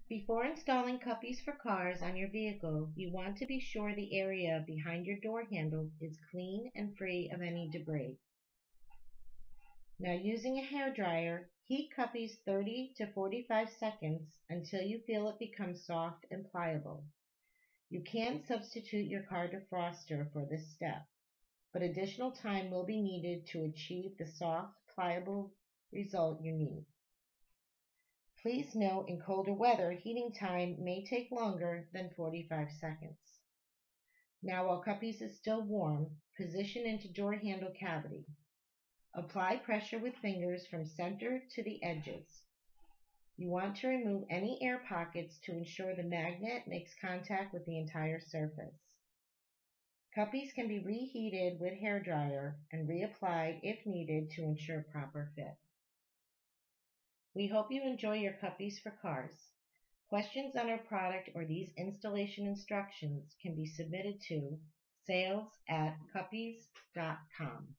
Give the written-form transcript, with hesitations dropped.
Before installing Cupeez for Cars on your vehicle, you want to be sure the area behind your door handle is clean and free of any debris. Now, using a hairdryer, heat Cupeez 30 to 45 seconds until you feel it become soft and pliable. You can substitute your car defroster for this step, but additional time will be needed to achieve the soft, pliable result you need. Please note, in colder weather, heating time may take longer than 45 seconds. Now, while Cupeez is still warm, position into door handle cavity. Apply pressure with fingers from center to the edges. You want to remove any air pockets to ensure the magnet makes contact with the entire surface. Cupeez can be reheated with hairdryer and reapplied if needed to ensure proper fit. We hope you enjoy your Cupeez for Cars. Questions on our product or these installation instructions can be submitted to sales@cupeez.com.